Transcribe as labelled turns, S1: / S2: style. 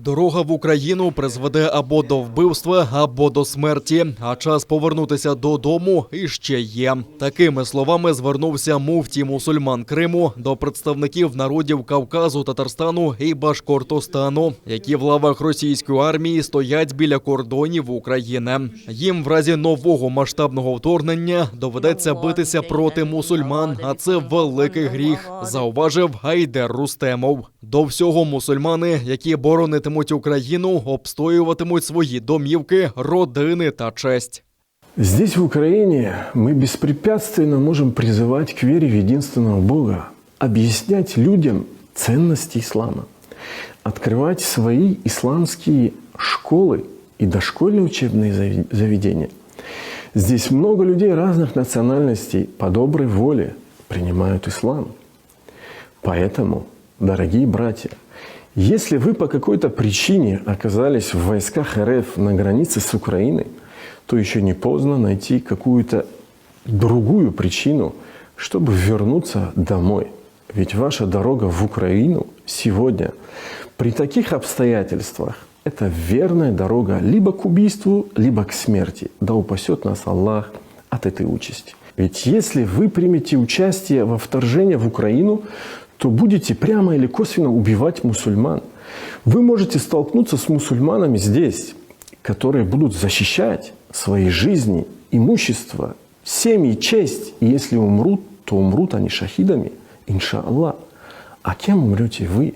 S1: Дорога в Україну призведе або до вбивства, або до смерті, а час повернутися додому іще є. Такими словами звернувся муфтій мусульман Криму до представників народів Кавказу, Татарстану і Башкортостану, які в лавах російської армії стоять біля кордонів України. Їм в разі нового масштабного вторгнення доведеться битися проти мусульман, а це великий гріх, зауважив Гайдер Рустемов. До всього мусульмани, які боронитимуть Україну, обстоюватимуть свої домівки, родини та честь.
S2: Здесь, в Украине, мы беспрепятственно можем призывать к вере в единственного Бога, объяснять людям ценности ислама, открывать свои исламские школы и дошкольные учебные заведения. Здесь много людей разных национальностей по доброй воле принимают ислам. Поэтому, дорогие братья, если вы по какой-то причине оказались в войсках РФ на границе с Украиной, то еще не поздно найти какую-то другую причину, чтобы вернуться домой. Ведь ваша дорога в Украину сегодня при таких обстоятельствах – это верная дорога либо к убийству, либо к смерти. Да упасет нас Аллах от этой участи. Ведь если вы примете участие во вторжении в Украину, то будете прямо или косвенно убивать мусульман. Вы можете столкнуться с мусульманами здесь, которые будут защищать свои жизни, имущество, семьи, честь. И если умрут, то умрут они шахидами, иншаллах. А кем умрете вы?